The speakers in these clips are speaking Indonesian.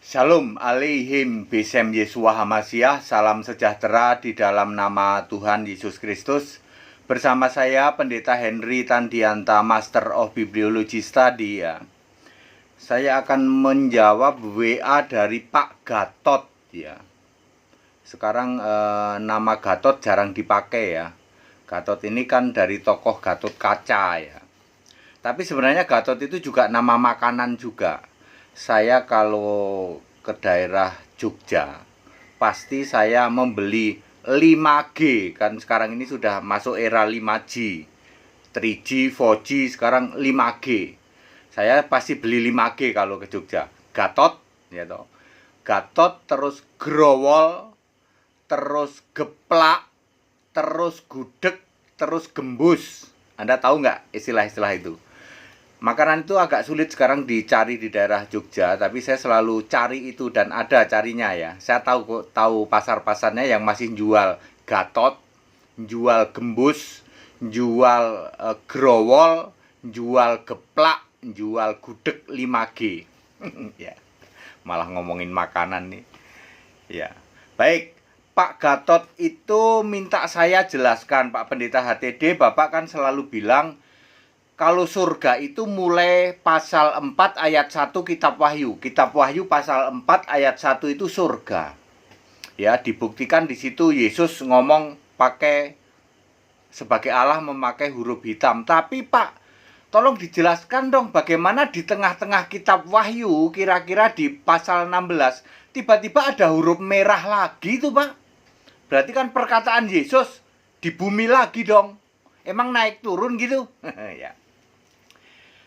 Shalom aleihim Besem Yesua Hamasiah. Salam sejahtera di dalam nama Tuhan Yesus Kristus. Bersama saya Pendeta Henry Tandianta, Master of Bibliology Study ya. Saya akan menjawab WA dari Pak Gatot ya. Sekarang nama Gatot jarang dipakai ya. Gatot ini kan dari tokoh Gatot Kaca ya. Tapi sebenarnya Gatot itu juga nama makanan juga. Saya kalau ke daerah Jogja, pasti saya membeli 5G. Kan sekarang ini sudah masuk era 5G, 3G, 4G, sekarang 5G. Saya pasti beli 5G kalau ke Jogja. Gatot, ya toh. Gatot, terus growol, terus geplak, terus gudeg, terus gembus. Anda tahu nggak istilah-istilah itu? Makanan itu agak sulit sekarang dicari di daerah Jogja, tapi saya selalu cari itu dan ada carinya ya. Saya tahu pasar-pasarnya yang masih jual gatot, jual gembus, jual growol, jual geplak, jual gudeg 5G. Ya, malah ngomongin makanan nih. Ya, baik. Pak Gatot itu minta saya jelaskan, Pak Pendeta HTD, Bapak kan selalu bilang kalau surga itu mulai pasal 4 ayat 1 Kitab Wahyu. Kitab Wahyu pasal 4 ayat 1 itu surga. Ya, dibuktikan di situ Yesus ngomong pakai sebagai Allah memakai huruf hitam. Tapi Pak, tolong dijelaskan dong bagaimana di tengah-tengah Kitab Wahyu kira-kira di pasal 16 tiba-tiba ada huruf merah lagi tuh, Pak. Berarti kan perkataan Yesus di bumi lagi dong. Emang naik turun gitu? Ya.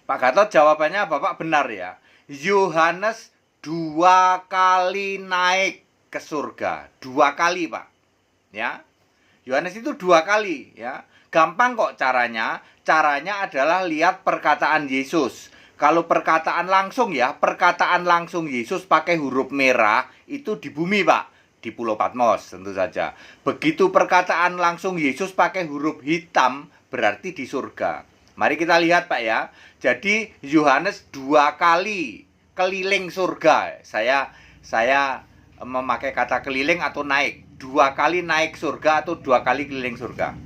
Pak Gatot jawabannya Bapak benar ya. Yohanes 2 kali naik ke surga. 2 kali Pak. Ya. Yohanes itu 2 kali ya. Gampang kok caranya. Caranya adalah lihat perkataan Yesus. Kalau perkataan langsung ya, perkataan langsung Yesus pakai huruf merah itu di bumi Pak. Di Pulau Patmos tentu saja. Begitu perkataan langsung Yesus pakai huruf hitam berarti di surga. Mari kita lihat Pak ya. Jadi Yohanes 2 kali keliling surga. Saya memakai kata keliling atau naik. 2 kali naik surga atau 2 kali keliling surga.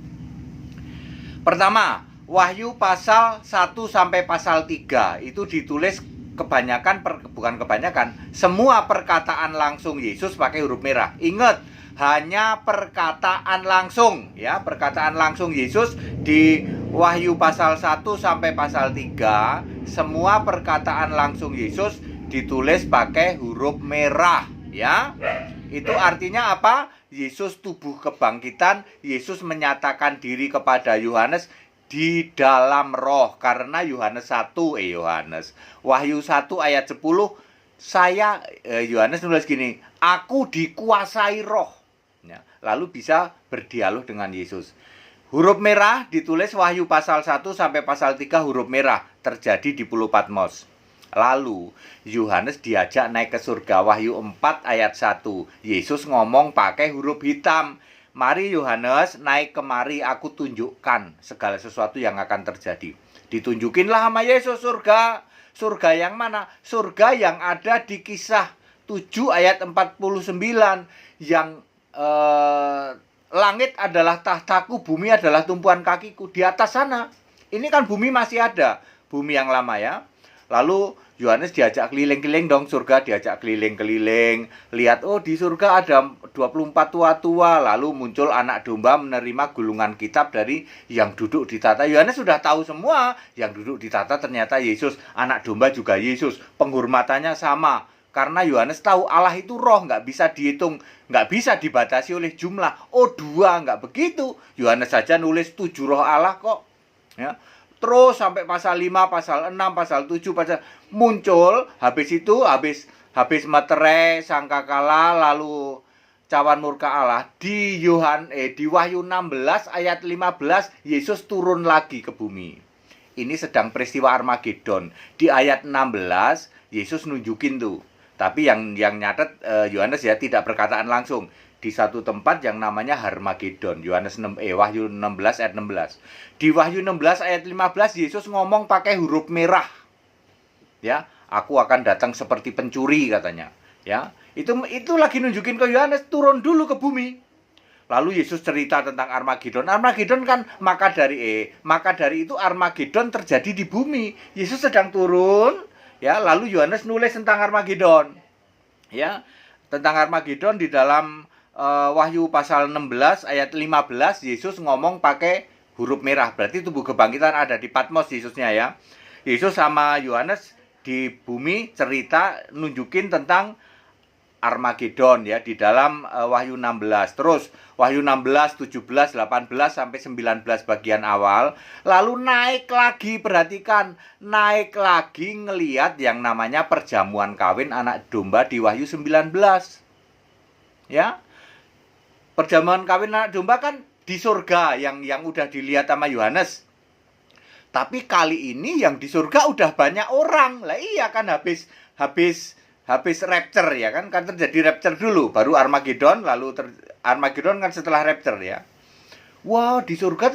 Pertama, Wahyu pasal 1 sampai pasal 3 itu ditulis bukan kebanyakan, semua perkataan langsung Yesus pakai huruf merah. Ingat, hanya perkataan langsung ya, perkataan langsung Yesus di Wahyu pasal 1 sampai pasal 3, semua perkataan langsung Yesus ditulis pakai huruf merah ya. Itu artinya apa? Yesus tubuh kebangkitan, Yesus menyatakan diri kepada Yohanes di dalam roh, karena Wahyu 1 ayat 10 Yohanes nulis gini, aku dikuasai roh ya, lalu bisa berdialog dengan Yesus. Huruf merah ditulis Wahyu pasal 1 sampai pasal 3 huruf merah, terjadi di Pulau Patmos. Lalu Yohanes diajak naik ke surga, Wahyu 4 ayat 1 Yesus ngomong pakai huruf hitam. Mari Yohanes naik kemari, aku tunjukkan segala sesuatu yang akan terjadi. Ditunjukinlah sama Yesus surga. Surga yang mana? Surga yang ada di Kisah 7 ayat 49. Yang langit adalah tahtaku, bumi adalah tumpuan kakiku. Di atas sana, ini kan bumi masih ada, bumi yang lama ya. Lalu Yohanes diajak keliling-keliling dong, surga diajak keliling-keliling. Lihat, oh di surga ada 24 tua-tua. Lalu muncul anak domba menerima gulungan kitab dari yang duduk di tata. Yohanes sudah tahu semua. Yang duduk di tata ternyata Yesus. Anak domba juga Yesus. Penghormatannya sama. Karena Yohanes tahu Allah itu roh, nggak bisa dihitung, nggak bisa dibatasi oleh jumlah. Oh 2, nggak begitu. Yohanes saja nulis 7 roh Allah kok. Ya. Terus sampai pasal 5, pasal 6, pasal 7, pasal muncul, habis itu habis materai sangkakala lalu cawan murka Allah di Wahyu 16 ayat 15 Yesus turun lagi ke bumi. Ini sedang peristiwa Armageddon. Di ayat 16 Yesus nunjukin tuh. Tapi yang nyatet Yohanes ya tidak perkataan langsung. Di satu tempat yang namanya Harmagedon. Wahyu 16 ayat 16. Di Wahyu 16 ayat 15 Yesus ngomong pakai huruf merah. Ya, aku akan datang seperti pencuri katanya. Ya, itu lagi nunjukin ke Yohanes turun dulu ke bumi. Lalu Yesus cerita tentang Armageddon. Armageddon kan maka dari itu Armageddon terjadi di bumi. Yesus sedang turun, ya, lalu Yohanes nulis tentang Armageddon. Ya, tentang Armageddon di dalam Wahyu pasal 16 ayat 15 Yesus ngomong pakai huruf merah. Berarti tubuh kebangkitan ada di Patmos Yesusnya, ya. Yesus sama Yohanes di bumi cerita nunjukin tentang Armageddon, ya, di dalam Wahyu 16. Terus Wahyu 16, 17, 18 sampai 19 bagian awal. Lalu naik lagi, perhatikan, naik lagi ngeliat yang namanya perjamuan kawin anak domba di Wahyu 19. Ya. Perjamuan kawin anak domba kan di surga yang udah dilihat sama Yohanes. Tapi kali ini yang di surga udah banyak orang. Lah iya kan habis rapture, ya kan terjadi rapture dulu baru Armageddon, lalu Armageddon kan setelah rapture, ya. Wah, di surga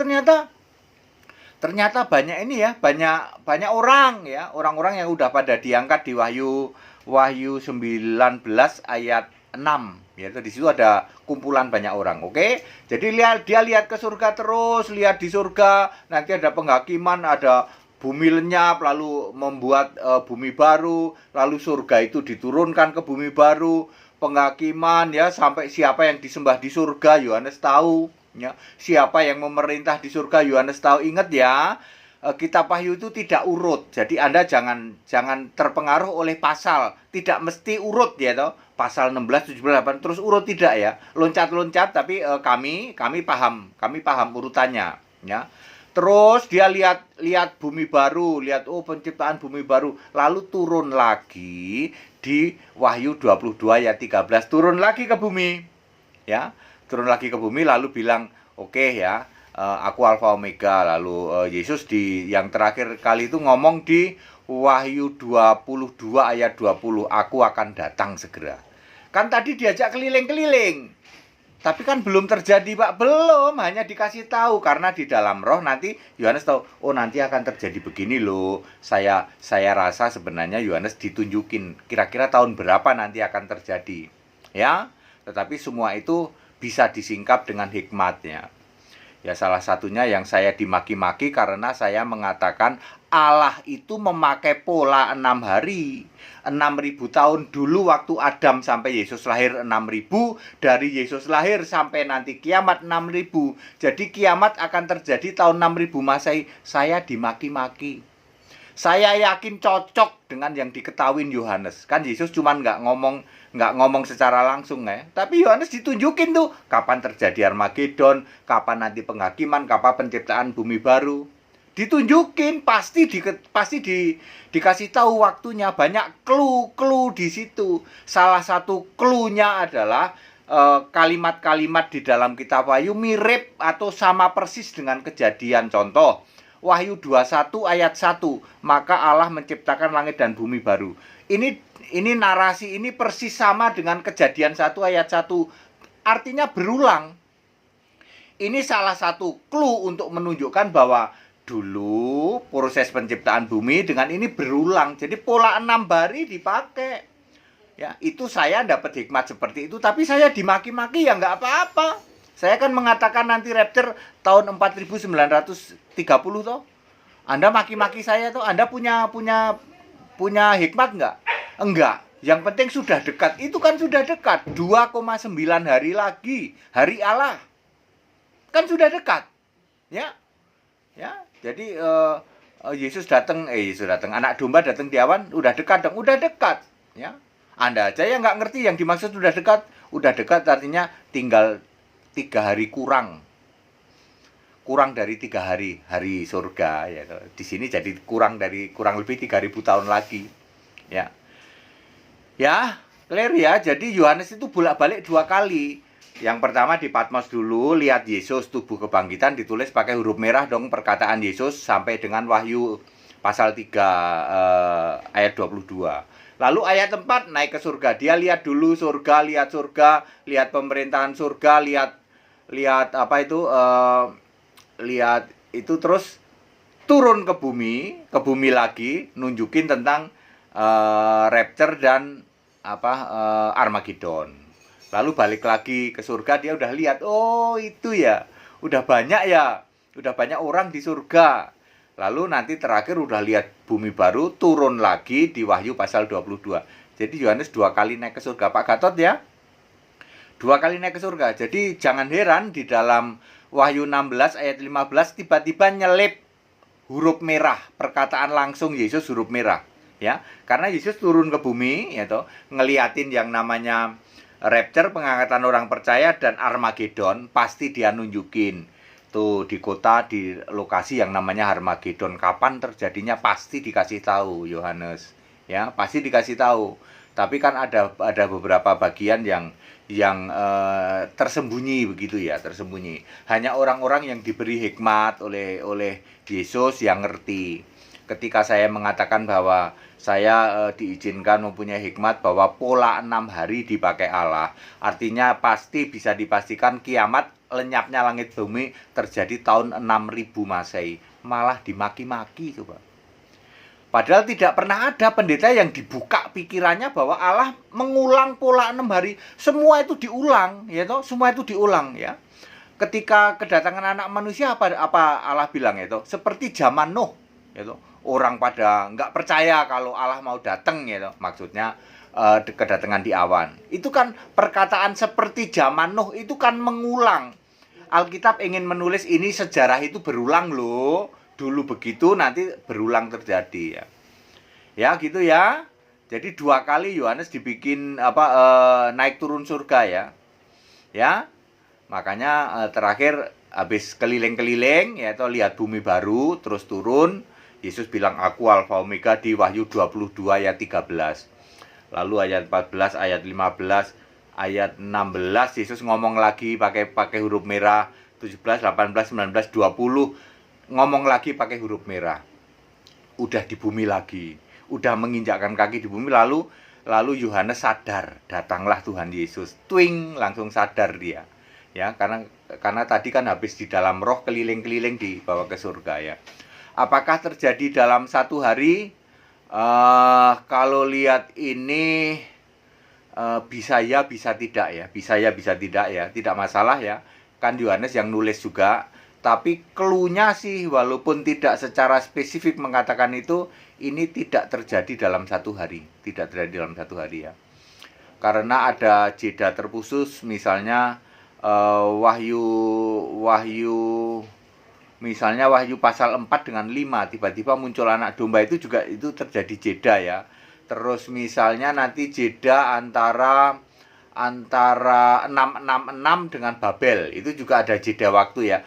ternyata banyak ini, ya, banyak orang, ya, orang-orang yang udah pada diangkat di Wahyu 19 ayat 6, ya. Di situ ada kumpulan banyak orang. Oke. Jadi dia lihat ke surga terus, lihat di surga nanti ada penghakiman, ada bumi lenyap, lalu membuat bumi baru, lalu surga itu diturunkan ke bumi baru, penghakiman, ya, sampai siapa yang disembah di surga Yohanes tahu, ya. Siapa yang memerintah di surga Yohanes tahu. Ingat, ya, kitab Wahyu itu tidak urut. Jadi Anda jangan terpengaruh oleh pasal, tidak mesti urut, ya, toh. Pasal 16, 17, 18 terus urut, tidak, ya. Loncat-loncat, tapi kami paham urutannya, ya. Terus dia lihat bumi baru, lihat penciptaan bumi baru, lalu turun lagi di Wahyu 22 ayat 13, turun lagi ke bumi. Ya, turun lagi ke bumi lalu bilang, "Oke, ya, aku Alfa Omega." Lalu Yesus di yang terakhir kali itu ngomong di Wahyu 22 ayat 20, "Aku akan datang segera." Kan tadi diajak keliling-keliling. Tapi kan belum terjadi, Pak. Belum, hanya dikasih tahu. Karena di dalam roh nanti Yohanes tahu, oh nanti akan terjadi begini loh. Saya rasa sebenarnya Yohanes ditunjukin kira-kira tahun berapa nanti akan terjadi. Ya, tetapi semua itu bisa disingkap dengan hikmatnya. Ya, salah satunya yang saya dimaki-maki karena saya mengatakan Allah itu memakai pola 6 hari. 6.000 tahun dulu waktu Adam sampai Yesus lahir 6.000, dari Yesus lahir sampai nanti kiamat 6.000. Jadi kiamat akan terjadi tahun 6.000 Masehi. Saya dimaki-maki. Saya yakin cocok dengan yang diketahui Yohanes. Kan Yesus cuma nggak ngomong secara langsung, ya. Tapi Yohanes ditunjukin tuh kapan terjadi Armageddon, kapan nanti penghakiman, kapan penciptaan bumi baru. Ditunjukin, pasti dikasih tahu waktunya. Banyak clue di situ. Salah satu clue-nya adalah kalimat-kalimat di dalam kitab Wahyu mirip atau sama persis dengan kejadian. Contoh, Wahyu 21 ayat 1, "Maka Allah menciptakan langit dan bumi baru." Ini narasi ini persis sama dengan kejadian 1 ayat 1. Artinya berulang. Ini salah satu clue untuk menunjukkan bahwa dulu proses penciptaan bumi dengan ini berulang. Jadi pola 6 hari dipakai. Ya, itu saya dapat hikmat seperti itu, tapi saya dimaki-maki, ya nggak apa-apa. Saya kan mengatakan nanti rapture tahun 4930 toh. Anda maki-maki saya tuh, Anda punya hikmat nggak? Enggak. Yang penting sudah dekat. Itu kan sudah dekat. 2,9 hari lagi. Hari Allah. Kan sudah dekat. Ya. Ya. Jadi Yesus datang. Anak domba datang di awan. Udah dekat dong. Udah dekat. Ya. Anda aja yang nggak ngerti yang dimaksud udah dekat. Udah dekat artinya tinggal 3 hari kurang dari 3 hari surga, ya. Di sini jadi kurang lebih 3.000 tahun lagi, ya. Ya, clear, ya. Jadi Yohanes itu bolak-balik 2 kali. Yang pertama di Patmos dulu, lihat Yesus tubuh kebangkitan, ditulis pakai huruf merah dong perkataan Yesus sampai dengan Wahyu pasal 3 ayat 22. Lalu ayat 4 naik ke surga. Dia lihat dulu surga, lihat pemerintahan surga, lihat apa itu lihat itu, terus turun ke bumi lagi nunjukin tentang rapture dan Armageddon. Lalu balik lagi ke surga, dia udah lihat, oh itu ya, udah banyak orang di surga. Lalu nanti terakhir udah lihat bumi baru, turun lagi di Wahyu pasal 22. Jadi Yohanes 2 kali naik ke surga, Pak Gatot ya. 2 kali naik ke surga. Jadi jangan heran di dalam Wahyu 16 ayat 15 tiba-tiba nyelip huruf merah, perkataan langsung Yesus huruf merah. Ya, karena Yesus turun ke bumi, ya toh, ngeliatin yang namanya rapture, pengangkatan orang percaya, dan Armageddon, pasti dia nunjukin tuh di kota, di lokasi yang namanya Armageddon. Kapan terjadinya pasti dikasih tahu Yohanes, ya pasti dikasih tahu. Tapi kan ada beberapa bagian yang tersembunyi begitu ya, tersembunyi. Hanya orang-orang yang diberi hikmat oleh Yesus yang ngerti. Ketika saya mengatakan bahwa saya diizinkan mempunyai hikmat bahwa pola 6 hari dipakai Allah, artinya pasti bisa dipastikan kiamat, lenyapnya langit bumi terjadi tahun 6000 Masehi. Malah dimaki-maki coba. Padahal tidak pernah ada pendeta yang dibuka pikirannya bahwa Allah mengulang pola 6 hari. Semua itu diulang, ya toh? Semua itu diulang ya. Ketika kedatangan anak manusia apa Allah bilang itu? Seperti zaman Nuh, ya toh? Orang pada nggak percaya kalau Allah mau datang, ya toh? Maksudnya kedatangan di awan. Itu kan perkataan seperti zaman Nuh itu kan mengulang. Alkitab ingin menulis ini sejarah itu berulang loh. Dulu begitu, nanti berulang terjadi ya. Ya gitu ya. Jadi 2 kali Yohanes dibikin naik turun surga ya. Ya. Makanya terakhir habis keliling-keliling ya toh, lihat bumi baru terus turun. Yesus bilang aku Alfa Omega di Wahyu 22 ayat 13. Lalu ayat 14, ayat 15, ayat 16 Yesus ngomong lagi pakai huruf merah. 17, 18, 19, 20 ngomong lagi pakai huruf merah. Udah di bumi lagi, udah menginjakkan kaki di bumi. Lalu Yohanes sadar, datanglah Tuhan Yesus. Twing, langsung sadar dia. Ya, karena tadi kan habis di dalam roh keliling-keliling dibawa ke surga ya. Apakah terjadi dalam 1 hari? Kalau lihat ini bisa ya, bisa tidak ya. Bisa ya, bisa tidak ya. Tidak masalah ya. Kan Yohanes yang nulis juga. Tapi clue-nya sih walaupun tidak secara spesifik mengatakan itu, ini tidak terjadi dalam 1 hari. Tidak terjadi dalam 1 hari ya. Karena ada jeda terkhusus, misalnya Misalnya Wahyu pasal 4 dengan 5 tiba-tiba muncul anak domba, itu juga itu terjadi jeda ya. Terus misalnya nanti jeda antara 666 dengan Babel, itu juga ada jeda waktu ya.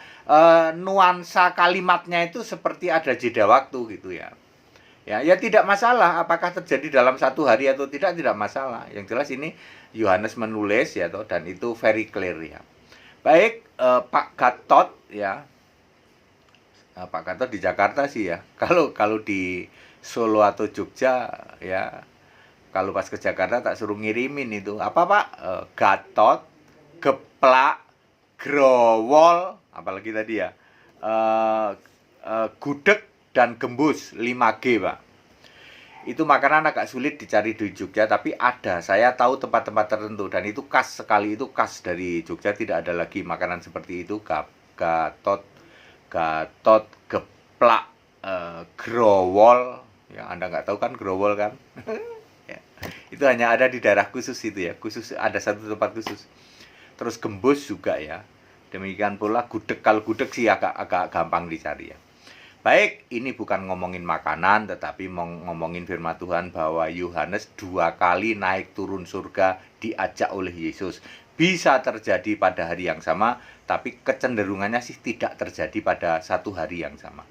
Nuansa kalimatnya itu seperti ada jeda waktu gitu ya. Ya tidak masalah apakah terjadi dalam 1 hari atau tidak masalah. Yang jelas ini Yohanes menulis ya toh, dan itu very clear ya. Baik, Pak Gatot ya. Pak Gatot di Jakarta sih ya. Kalau di Solo atau Jogja ya, kalau pas ke Jakarta tak suruh ngirimin itu apa Pak? Gatot, geplak, growol, apalagi tadi ya, gudeg dan gembus 5G Pak. Itu makanan agak sulit dicari di Jogja, tapi ada. Saya tahu tempat-tempat tertentu dan itu khas sekali, itu khas dari Jogja. Tidak ada lagi makanan seperti itu. Gatot, geplak, growol. Ya, Anda nggak tahu kan growol kan? Ya. Itu hanya ada di daerah khusus itu ya. Khusus ada satu tempat khusus. Terus gembus juga ya. Demikian pula gudeg. Kalau gudeg sih agak gampang dicari ya. Baik, ini bukan ngomongin makanan, tetapi ngomongin firman Tuhan bahwa Yohanes 2 kali naik turun surga diajak oleh Yesus. Bisa terjadi pada hari yang sama, tapi kecenderungannya sih tidak terjadi pada 1 hari yang sama.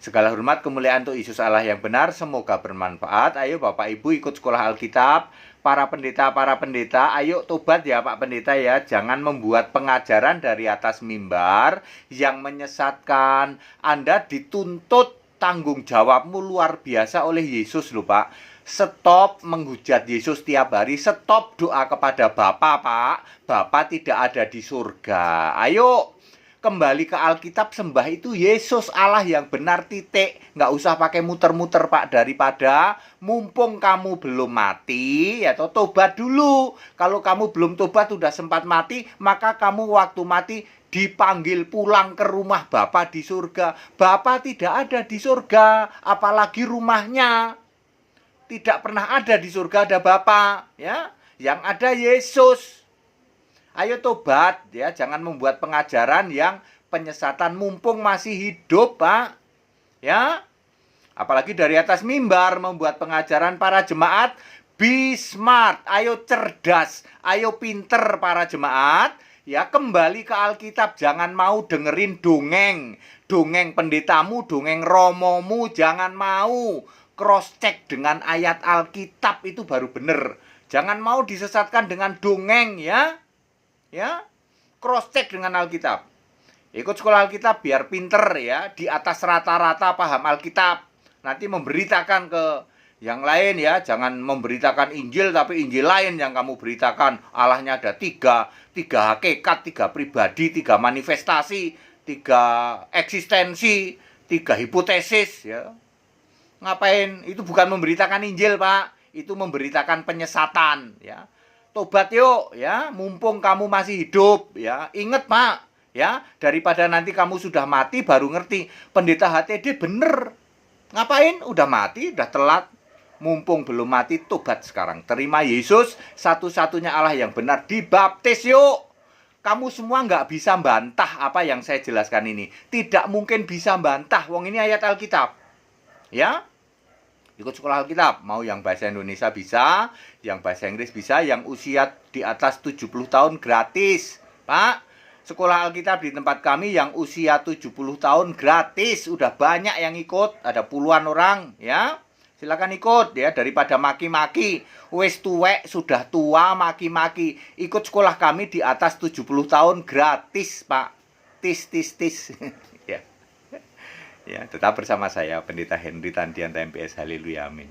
Segala hormat kemuliaan untuk Yesus Allah yang benar, semoga bermanfaat. Ayo Bapak Ibu ikut sekolah Alkitab. Para pendeta, ayo tobat ya Pak Pendeta ya. Jangan membuat pengajaran dari atas mimbar yang menyesatkan. Anda dituntut, tanggung jawabmu luar biasa oleh Yesus loh Pak. Stop menghujat Yesus tiap hari. Stop doa kepada Bapa Pak. Bapa tidak ada di surga. Ayo. Kembali ke Alkitab, sembah itu Yesus Allah yang benar, titik. Nggak usah pakai muter-muter, Pak. Daripada mumpung kamu belum mati, ya tobat dulu. Kalau kamu belum tobat, sudah sempat mati, maka kamu waktu mati dipanggil pulang ke rumah Bapa di surga. Bapa tidak ada di surga, apalagi rumahnya. Tidak pernah ada di surga ada Bapa, ya. Yang ada Yesus. Ayo tobat, ya, jangan membuat pengajaran yang penyesatan mumpung masih hidup, Pak. Ya. Apalagi dari atas mimbar membuat pengajaran para jemaat, be smart, ayo cerdas, ayo pinter para jemaat. Ya, kembali ke Alkitab, jangan mau dengerin dongeng. Dongeng pendetamu, dongeng romomu, jangan mau. Cross check dengan ayat Alkitab itu baru benar. Jangan mau disesatkan dengan dongeng, ya. Ya, cross check dengan Alkitab. Ikut sekolah Alkitab biar pinter, ya, di atas rata-rata paham Alkitab. Nanti memberitakan ke yang lain, ya. Jangan memberitakan Injil tapi Injil lain yang kamu beritakan. Allahnya ada tiga hakikat, tiga pribadi, tiga manifestasi, tiga eksistensi, tiga hipotesis, ya. Ngapain? Itu bukan memberitakan Injil, Pak. Itu memberitakan penyesatan, ya. Tobat yuk, ya, mumpung kamu masih hidup, ya. Ingat, Pak, ya, daripada nanti kamu sudah mati baru ngerti. Pendeta HTD bener. Ngapain? Udah mati, udah telat. Mumpung belum mati, tobat sekarang. Terima Yesus, satu-satunya Allah yang benar. Dibaptis yuk. Kamu semua nggak bisa bantah apa yang saya jelaskan ini. Tidak mungkin bisa bantah. Wong ini ayat Alkitab. Ya. Ikut sekolah Alkitab, mau yang bahasa Indonesia bisa, yang bahasa Inggris bisa, yang usia di atas 70 tahun gratis. Pak, sekolah Alkitab di tempat kami yang usia 70 tahun gratis. Udah banyak yang ikut, ada puluhan orang, ya. Silakan ikut, ya, daripada maki-maki. Wes tuwek, sudah tua, maki-maki. Ikut sekolah kami di atas 70 tahun gratis, Pak. Tis. Ya. Ya, tetap bersama saya, Pendeta Henry Tandianta MPS. Haleluya, amin.